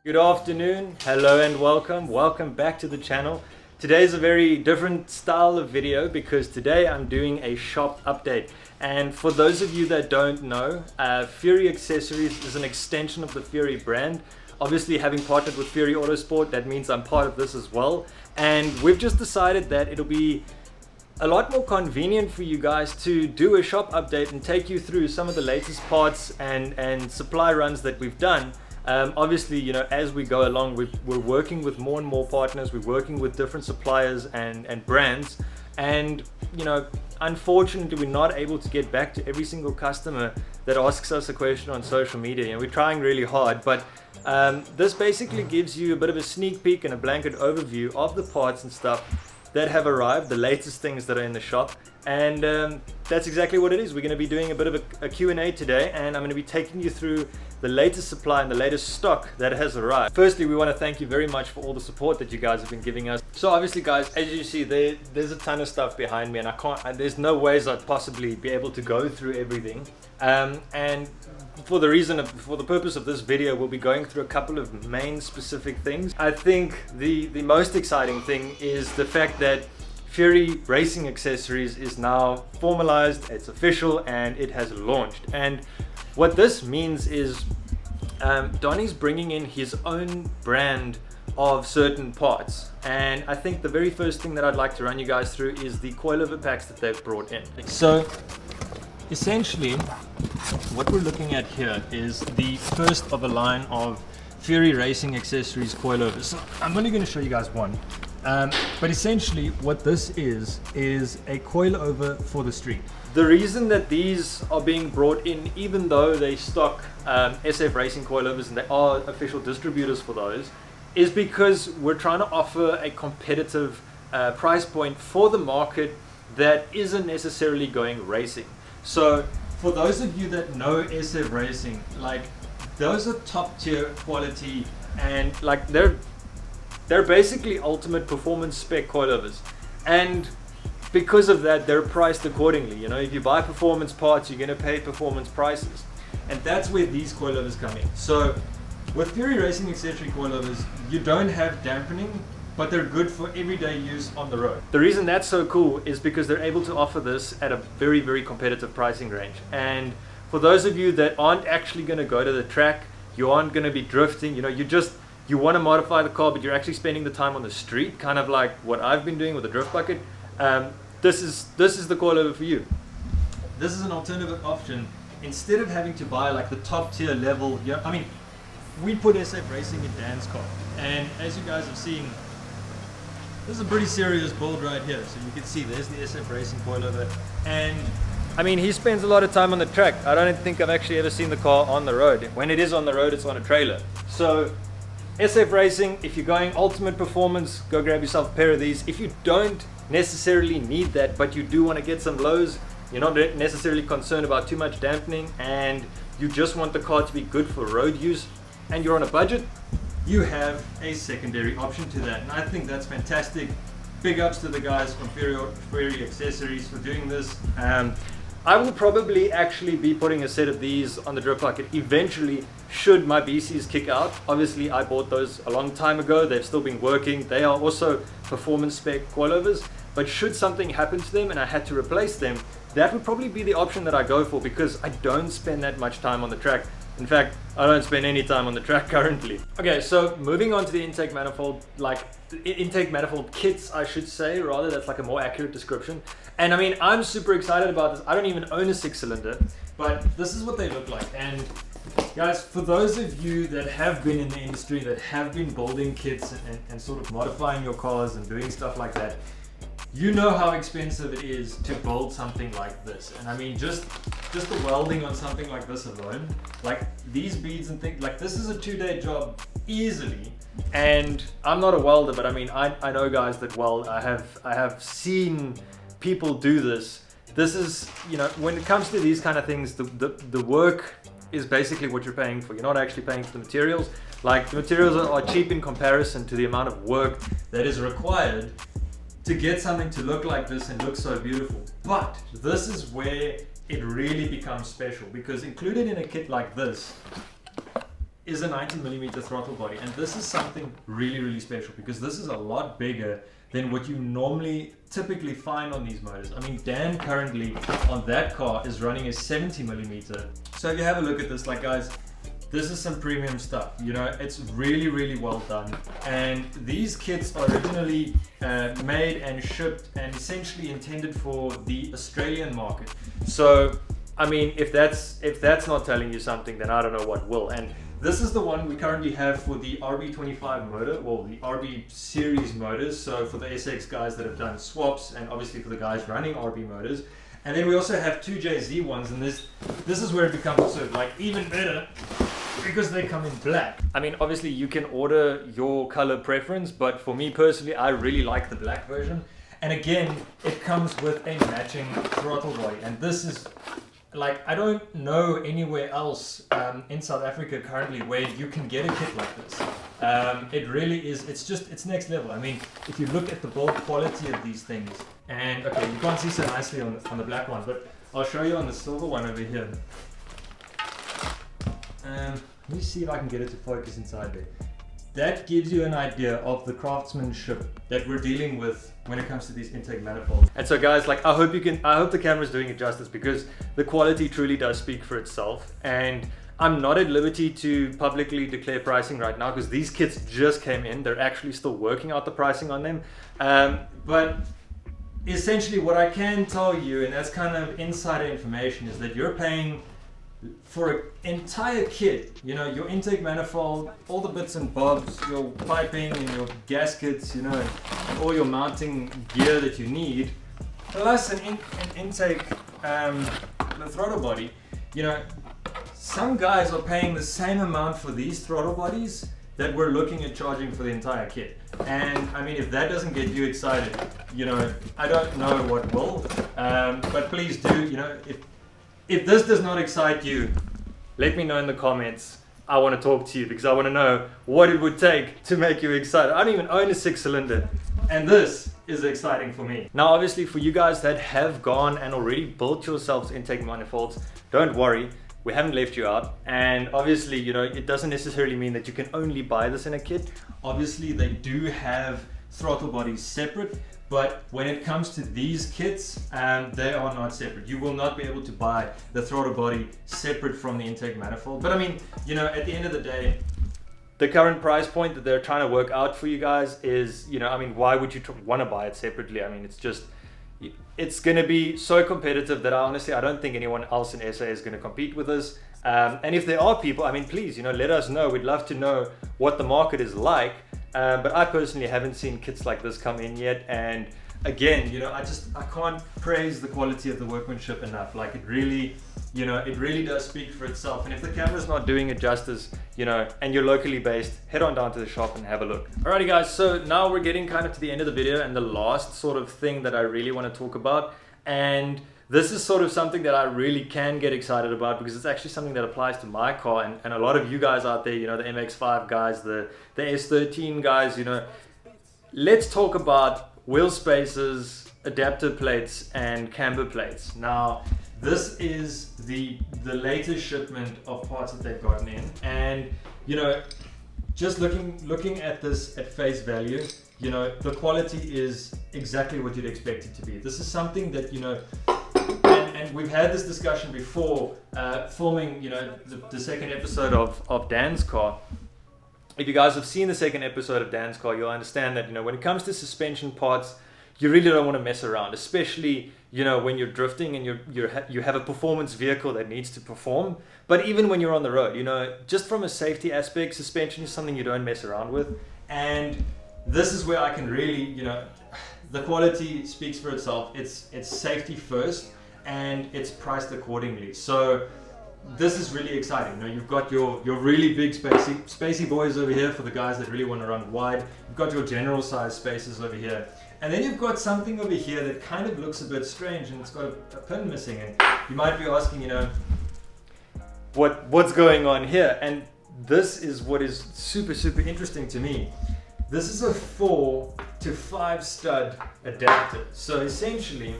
Good afternoon, hello and welcome back to the channel. Today's a very different style of video because today I'm doing a shop update. And for those of you that don't know, Fury Accessories is an extension of the Fury brand. Obviously, having partnered with Fury Autosport, that means I'm part of this as well. And we've just decided that it'll be a lot more convenient for you guys to do a shop update and take you through some of the latest parts and supply runs that we've done. Obviously, you know, as we go along, we're working with more and more partners, we're working with different suppliers and brands, and you know, unfortunately we're not able to get back to every single customer that asks us a question on social media, and we're trying really hard, but this basically gives you a bit of a sneak peek and a blanket overview of the parts and stuff that have arrived, the latest things that are in the shop. And that's exactly what it is. We're going to be doing a bit of a Q&A today, and I'm going to be taking you through the latest supply and the latest stock that has arrived. Firstly, we want to thank you very much for all the support that you guys have been giving us. So obviously guys, as you see, there's a ton of stuff behind me, and there's no ways I'd possibly be able to go through everything. And for the purpose of this video, we'll be going through a couple of main specific things. I think the most exciting thing is the fact that Fury Racing Accessories is now formalized, it's official, and it has launched. And what this means is Donnie's bringing in his own brand of certain parts. And I think the very first thing that I'd like to run you guys through is the coil-over packs that they've brought in. So essentially, what we're looking at here is the first of a line of Fury Racing Accessories coilovers. So I'm only going to show you guys one. But essentially what this is a coilover for the street. The reason that these are being brought in, even though they stock SF Racing coilovers and they are official distributors for those, is because we're trying to offer a competitive price point for the market that isn't necessarily going racing. So for those of you that know SF Racing, like, those are top tier quality, and like they're basically ultimate performance spec coilovers, and because of that they're priced accordingly. You know, if you buy performance parts, you're going to pay performance prices, and that's where these coilovers come in. So with Fury Racing Accessory coilovers, you don't have dampening, but they're good for everyday use on the road. The reason that's so cool is because they're able to offer this at a very, very competitive pricing range. And for those of you that aren't actually going to go to the track, you aren't going to be drifting, you know, you want to modify the car, but you're actually spending the time on the street, kind of like what I've been doing with the drift bucket, this is the coilover for you. This is an alternative option. Instead of having to buy like the top tier level, yeah, I mean, we put SF Racing in Dan's car, and as you guys have seen, this is a pretty serious build right here. So you can see there's the SF Racing coilover, and I mean, he spends a lot of time on the track. I don't think I've actually ever seen the car on the road. When it is on the road, it's on a trailer. So SF Racing, if you're going ultimate performance, go grab yourself a pair of these. If you don't necessarily need that, but you do want to get some lows, you're not necessarily concerned about too much dampening, and you just want the car to be good for road use, and you're on a budget, you have a secondary option to that. And I think that's fantastic. Big ups to the guys from Fury Accessories for doing this. I will probably actually be putting a set of these on the drip bucket eventually, should my BCs kick out. Obviously, I bought those a long time ago. They've still been working. They are also performance spec coilovers, but should something happen to them and I had to replace them, that would probably be the option that I go for, because I don't spend that much time on the track. In fact, I don't spend any time on the track currently. Okay, so moving on to the intake manifold, like the intake manifold kits, I should say, rather, that's like a more accurate description. And I mean, I'm super excited about this. I don't even own a 6-cylinder, but this is what they look like. And guys, for those of you that have been in the industry, that have been building kits and sort of modifying your cars and doing stuff like that, you know how expensive it is to build something like this. And I mean, just the welding on something like this alone, like these beads and things, like this is a 2-day job easily. And I'm not a welder, but I mean, I know guys that weld. I have seen people do this. This is, you know, when it comes to these kind of things, the work is basically what you're paying for. You're not actually paying for the materials. Like, the materials are cheap in comparison to the amount of work that is required to get something to look like this and look so beautiful. But this is where it really becomes special, because included in a kit like this is a 90mm throttle body, and this is something really, really special because this is a lot bigger than what you normally typically find on these motors. I mean, Dan currently on that car is running a 70mm. So if you have a look at this, like guys, this is some premium stuff, you know, it's really, really well done. And these kits are originally made and shipped and essentially intended for the Australian market. So, I mean, if that's not telling you something, then I don't know what will. And this is the one we currently have for the RB25 motor, well, the RB series motors. So for the SX guys that have done swaps, and obviously for the guys running RB motors. And then we also have two JZ ones, and this is where it becomes also like even better because they come in black. I mean, obviously you can order your color preference, but for me personally, I really like the black version. And again, it comes with a matching throttle body, and this is like, I don't know anywhere else in South Africa currently where you can get a kit like this. It really is, it's next level. I mean, if you look at the build quality of these things, and okay, you can't see so nicely on the black one, but I'll show you on the silver one over here. Let me see if I can get it to focus inside there. That gives you an idea of the craftsmanship that we're dealing with when it comes to these intake manifolds. And so guys, like, I hope the camera's doing it justice because the quality truly does speak for itself. And I'm not at liberty to publicly declare pricing right now because these kits just came in. They're actually still working out the pricing on them. But essentially what I can tell you, and that's kind of insider information, is that you're paying for an entire kit, you know, your intake manifold, all the bits and bobs, your piping and your gaskets, you know, and all your mounting gear that you need, plus an intake, the throttle body. You know, some guys are paying the same amount for these throttle bodies that we're looking at charging for the entire kit. And I mean, if that doesn't get you excited, you know, I don't know what will. But please do, you know, if this does not excite you, let me know in the comments. I want to talk to you because I want to know what it would take to make you excited. I don't even own a 6-cylinder, and this is exciting for me. Now, obviously, for you guys that have gone and already built yourselves intake manifolds, don't worry, we haven't left you out. And obviously, you know, it doesn't necessarily mean that you can only buy this in a kit. Obviously, they do have throttle bodies separate. But when it comes to these kits, they are not separate. You will not be able to buy the throttle body separate from the intake manifold. But I mean, you know, at the end of the day, the current price point that they're trying to work out for you guys is, you know, I mean, why would you want to buy it separately? I mean, it's going to be so competitive that I don't think anyone else in SA is going to compete with us. And if there are people, I mean, please, you know, let us know. We'd love to know what the market is like. But I personally haven't seen kits like this come in yet, and again, you know, I can't praise the quality of the workmanship enough. Like, it really, you know, it really does speak for itself. And if the camera's not doing it justice, you know, and you're locally based, head on down to the shop and have a look. Alrighty guys, so now we're getting kind of to the end of the video and the last sort of thing that I really want to talk about. And this is sort of something that I really can get excited about because it's actually something that applies to my car and a lot of you guys out there, you know, the MX-5 guys, the S13 guys, you know. Let's talk about wheel spacers, adapter plates, and camber plates. Now, this is the latest shipment of parts that they've gotten in, and you know, just looking at this at face value, you know, the quality is exactly what you'd expect it to be. This is something that, you know, and we've had this discussion before, filming, you know, the second episode of Dan's car. If you guys have seen the second episode of Dan's car, you'll understand that, you know, when it comes to suspension parts, you really don't want to mess around, especially, you know, when you're drifting and you have a performance vehicle that needs to perform. But even when you're on the road, you know, just from a safety aspect, suspension is something you don't mess around with. And this is where I can really, you know, the quality speaks for itself. It's safety first, and it's priced accordingly. So this is really exciting. You know, you've got your really big spacey boys over here for the guys that really want to run wide. You've got your general size spacers over here. And then you've got something over here that kind of looks a bit strange, and it's got a pin missing. And you might be asking, you know, what's going on here? And this is what is super, super interesting to me. This is a 4 to 5 stud adapter. So essentially,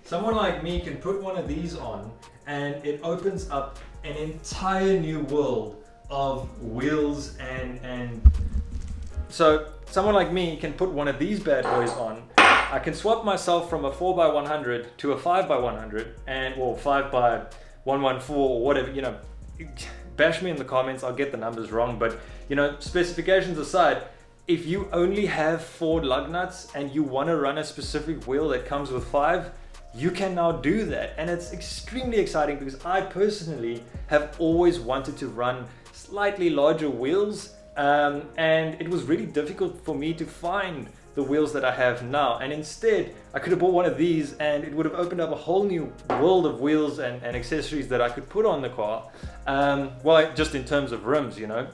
someone like me can put one of these on and it opens up an entire new world of wheels, and so someone like me can put one of these bad boys on. I can swap myself from a 4x100 to a 5x100, and well, 5x114 or whatever, you know. Bash me in the comments, I'll get the numbers wrong, but you know, specifications aside, if you only have 4 lug nuts and you want to run a specific wheel that comes with 5, you can now do that. And it's extremely exciting because I personally have always wanted to run slightly larger wheels, and it was really difficult for me to find the wheels that I have now. And instead, I could have bought one of these and it would have opened up a whole new world of wheels and accessories that I could put on the car. Well, just in terms of rims, you know.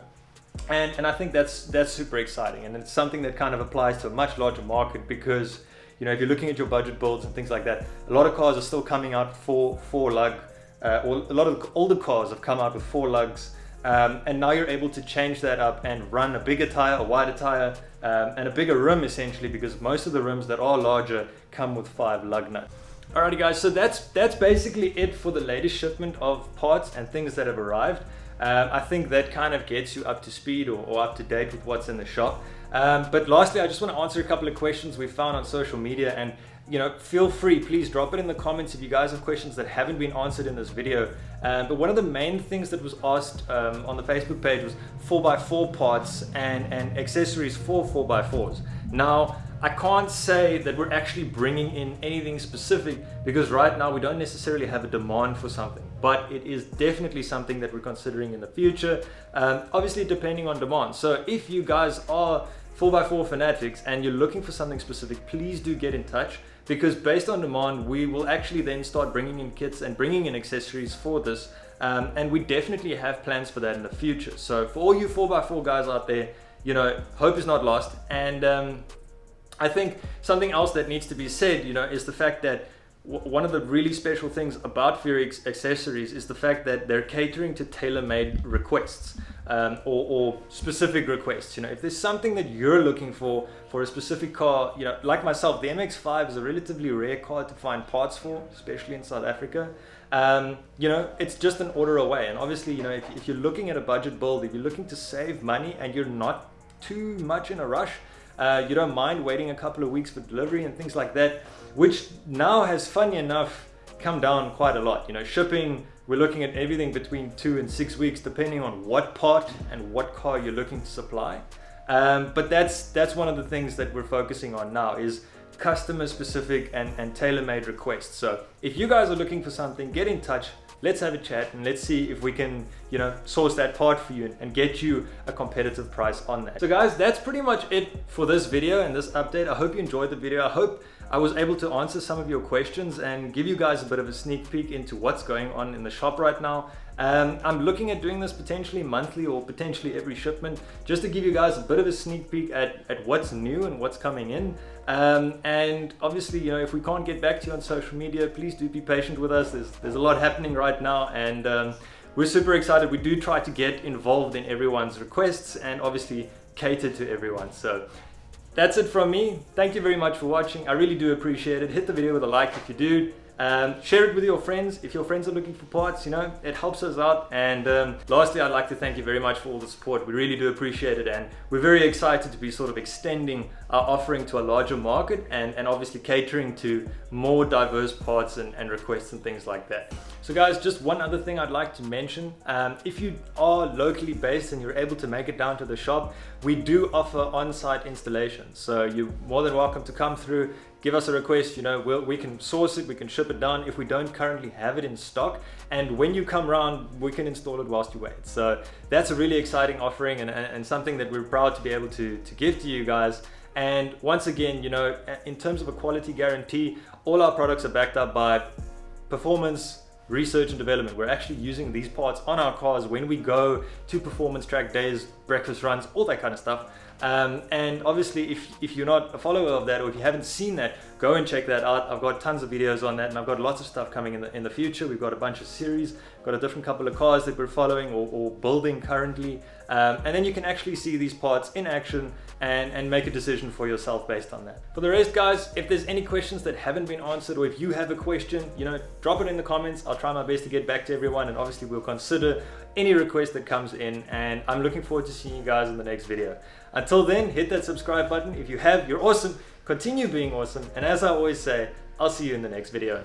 And I think that's super exciting, and it's something that kind of applies to a much larger market because, you know, if you're looking at your budget builds and things like that, a lot of cars are still coming out for 4 lug, or a lot of older cars have come out with 4 lugs, and now you're able to change that up and run a bigger tire, a wider tire, and a bigger rim essentially, because most of the rims that are larger come with 5 lug nuts. Alrighty guys, so that's basically it for the latest shipment of parts and things that have arrived. I think that kind of gets you up to speed or up to date with what's in the shop. But lastly, I just want to answer a couple of questions we found on social media, and you know, feel free, please drop it in the comments if you guys have questions that haven't been answered in this video. But one of the main things that was asked on the Facebook page was 4x4 parts and accessories for 4x4s. Now, I can't say that we're actually bringing in anything specific because right now we don't necessarily have a demand for something, but it is definitely something that we're considering in the future, obviously depending on demand. So if you guys are 4x4 fanatics and you're looking for something specific, please do get in touch, because based on demand we will actually then start bringing in kits and bringing in accessories for this, and we definitely have plans for that in the future. So for all you 4x4 guys out there, you know, hope is not lost. And I think something else that needs to be said, you know, is the fact that one of the really special things about Fury accessories is the fact that they're catering to tailor-made requests, or specific requests. You know, if there's something that you're looking for a specific car, you know, like myself, the MX-5 is a relatively rare car to find parts for, especially in South Africa. You know, it's just an order away. And obviously, you know, if you're looking at a budget build, if you're looking to save money and you're not too much in a rush, you don't mind waiting a couple of weeks for delivery and things like that, which now has, funny enough, come down quite a lot. You know, shipping, we're looking at everything between 2 and 6 weeks depending on what part and what car you're looking to supply. But that's one of the things that we're focusing on now, is customer specific and tailor-made requests. So if you guys are looking for something, get in touch. Let's have a chat and let's see if we can, you know, source that part for you and get you a competitive price on that. So guys, that's pretty much it for this video and this update. I hope you enjoyed the video. I hope I was able to answer some of your questions and give you guys a bit of a sneak peek into what's going on in the shop right now. I'm looking at doing this potentially monthly or potentially every shipment, just to give you guys a bit of a sneak peek at what's new and what's coming in. And obviously, you know, if we can't get back to you on social media, please do be patient with us. There's a lot happening right now, and we're super excited. We do try to get involved in everyone's requests and obviously cater to everyone. So that's it from me. Thank you very much for watching. I really do appreciate it. Hit the video with a like if you do. Share it with your friends if your friends are looking for parts. You know, it helps us out. And lastly, I'd like to thank you very much for all the support. We really do appreciate it, and we're very excited to be sort of extending our offering to a larger market and obviously catering to more diverse parts and requests and things like that. So guys, just one other thing I'd like to mention. If you are locally based and you're able to make it down to the shop, we do offer on-site installations. So you're more than welcome to come through, give us a request. You know, we can source it, we can ship it down if we don't currently have it in stock, and when you come around we can install it whilst you wait. So that's a really exciting offering and something that we're proud to be able to give to you guys. And once again, you know, in terms of a quality guarantee, all our products are backed up by performance, research and development. We're actually using these parts on our cars when we go to performance track days, breakfast runs, all that kind of stuff. And obviously if you're not a follower of that, or if you haven't seen that, go and check that out. I've got tons of videos on that, and I've got lots of stuff coming in the future. We've got a bunch of series, got a different couple of cars that we're following or building currently, and then you can actually see these parts in action and make a decision for yourself based on that. For the rest, guys, if there's any questions that haven't been answered, or if you have a question, you know, drop it in the comments. I'll try my best to get back to everyone, and obviously we'll consider any request that comes in, and I'm looking forward to seeing you guys in the next video. Until then, hit that subscribe button. If you have, you're awesome. Continue being awesome. And as I always say, I'll see you in the next video.